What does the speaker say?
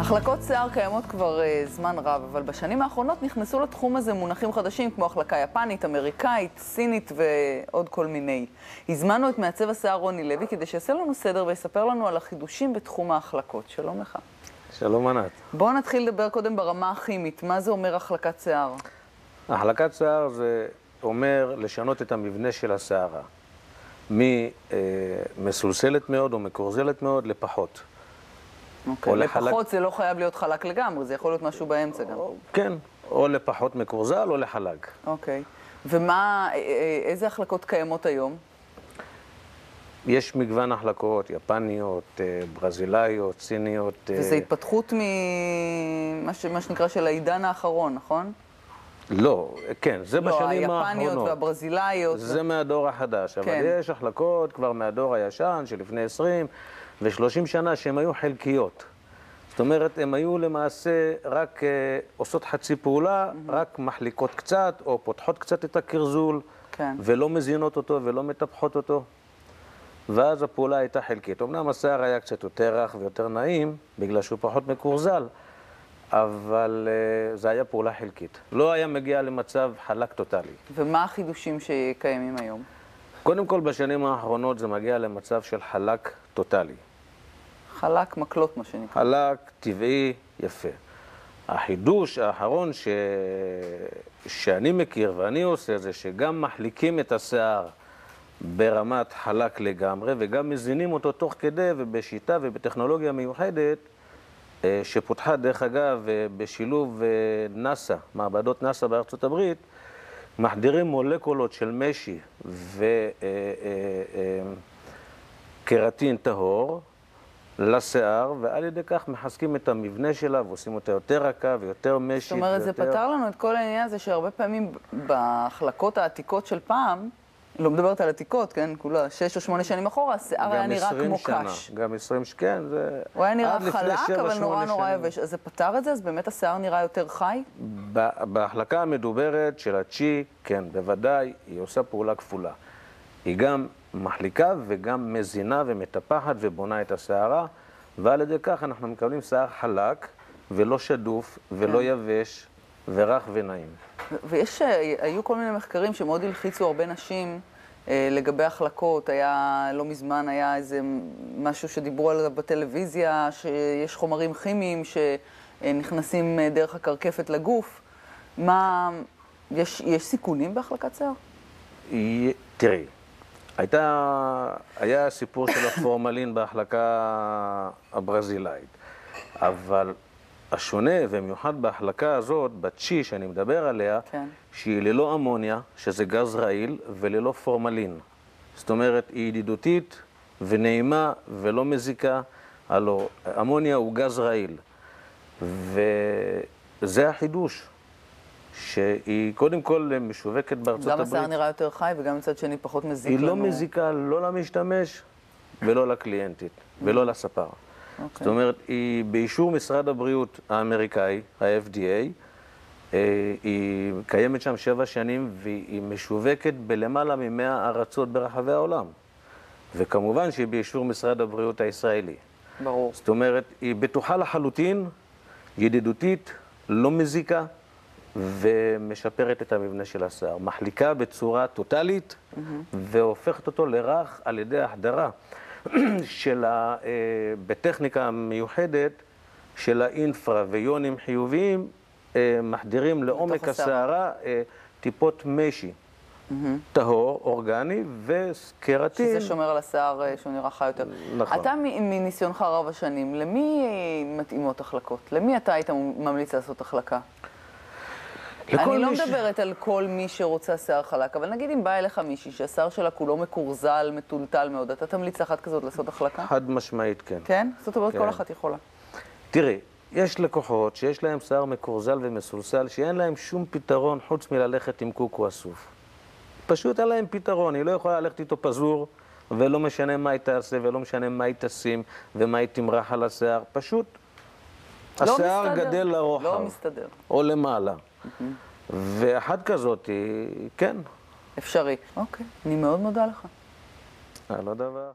החלקות שיער קיימות כבר זמן רב, אבל בשנים האחרונות נכנסו לתחום הזה מונחים חדשים כמו החלקה יפנית, אמריקאית, סינית ועוד כל מיני. הזמנו את מעצב השיער רוני לוי כדי שיעשה לנו סדר ויספר לנו על החידושים בתחום ההחלקות. שלום לך. שלום ענת. בואו נתחיל לדבר קודם ברמה הכימית. מה זה אומר החלקת שיער? החלקת שיער זה אומר לשנות את המבנה של השערה. ממסולסלת מאוד או מקורזלת מאוד לפחות. אוקיי, לפחות זה לא חייב להיות חלק לגמרי, זה יכול להיות משהו באמצע גם. כן, או לפחות מקורזל או לחלק. אוקיי. ומה, איזה החלקות קיימות היום? יש מגוון החלקות, יפניות, ברזילאיות, סיניות. וזה התפתחות ממה שנקרא של העידן האחרון, נכון? לא, כן, זה בשנים האחרונות. היפניות והברזילאיות. זה מהדור החדש, אבל יש החלקות כבר מהדור הישן שלפני 20 ו-30 שנה שהן היו חלקיות. זאת אומרת, הן היו למעשה רק עושות חצי פעולה, רק מחליקות קצת או פותחות קצת את הקרזול, ולא מזינות אותו ולא מטפחות אותו. ואז הפעולה הייתה חלקית. אמנם השיער היה קצת יותר רך ויותר נעים, בגלל שהוא פחות מקורזל, אבל זה היה פעולה חלקית. לא היה מגיע למצב חלק טוטלי. ומה החידושים שקיימים היום? קודם כל, בשנים האחרונות זה מגיע למצב של חלק טוטלי. חלק מקלות, מה שנקרא. חלק טבעי יפה. החידוש האחרון שאני מכיר ואני עושה זה שגם מחליקים את השיער ברמת חלק לגמרי, וגם מזינים אותו תוך כדי ובשיטה ובטכנולוגיה מיוחדת, שפותחה דרך אגב בשילוב נאסא, מעבדות נאסא בארצות הברית, מחדירים מולקולות של משי וקרטין טהור לשיער, ועל ידי כך מחזקים את המבנה שלה ועושים אותה יותר רכה ויותר משית. זאת אומרת, זה פתר לנו את כל העניין הזה שהרבה פעמים בהחלקות העתיקות של פעם, לא מדברת על עתיקות, כן? כולה 6 או 8 שנים אחורה, השיער היה נראה כמו קש. גם 20 שנה, כן, זה... הוא היה נראה חלק, אבל נורא יבש. אז זה פתר את זה? אז באמת השיער נראה יותר חי? בהחלקה המדוברת של הצ'י, כן, בוודאי, היא עושה פעולה כפולה. היא גם מחליקה וגם מזינה ומטפחת ובונה את השערה, ועל ידי כך אנחנו מקבלים שיער חלק ולא שדוף ולא יבש ורך ונעים. היו כל מיני מחקרים שמאוד הלחיצו הרבה נשים לגבי החלקות. לא מזמן היה איזה משהו שדיברו עליו בטלוויזיה, שיש חומרים כימיים שנכנסים דרך הקרקפת לגוף. יש סיכונים בהחלקת שיער? תראי, היה סיפור של הפורמלין בהחלקה הברזילאית, אבל השונה ומיוחד בהחלקה הזאת, בצ'י שאני מדבר עליה, שהיא ללא אמוניה, שזה גז רעיל, וללא פורמלין. זאת אומרת, היא ידידותית ונעימה ולא מזיקה. הלוא, אמוניה הוא גז רעיל. וזה החידוש, שהיא קודם כל משווקת בארצות הברית. גם השיער נראה יותר חי וגם מצד שני פחות מזיק לנו. היא לא מזיקה לא למשתמש ולא לקליינטית ולא לספר. זאת אומרת, היא באישור משרד הבריאות האמריקאי, ה-FDA, היא קיימת שם 7 שנים והיא משווקת בלמעלה מ100 ארצות ברחבי העולם. וכמובן שהיא באישור משרד הבריאות הישראלי. ברור. זאת אומרת, היא בטוחה לחלוטין, ידידותית, לא מזיקה, ומשפרת את המבנה של השיער. מחליקה בצורה טוטלית והופכת אותו לרך על ידי החדרה. בטכניקה מיוחדת של האינפרה ויונים חיוביים, מחדירים לעומק השערה טיפות משי, טהור, אורגני וקרטין. שזה שומר על השיער שהוא נראה חי יותר. נכון. אתה מניסיונך רב השנים, למי מתאימות החלקות? למי אתה היית ממליץ לעשות החלקה? אני לא מדברת על כל מי שרוצה שיער חלק, אבל נגיד אם בא אליך מישהי שהשיער שלה כולו מקורזל, מטולטל מאוד, אתה תמליץ אחת כזאת לעשות החלקה? חד משמעית, כן. כן? זאת אומרת, כל אחת יכולה. תראי, יש לקוחות שיש להם שיער מקורזל ומסולסל, שאין להם שום פתרון חוץ מללכת עם קוקו אסוף. פשוט אין להם פתרון, היא לא יכולה ללכת איתו פזור, ולא משנה מה היא תעשה, ולא משנה מה היא תשים, ומה היא תמרח על השיער. פשוט השיער גדל לרוחב. לא מסתדר. או למעלה. ואחת כזאת היא, כן. אפשרי. אוקיי. אני מאוד מודה לך. לא דבר.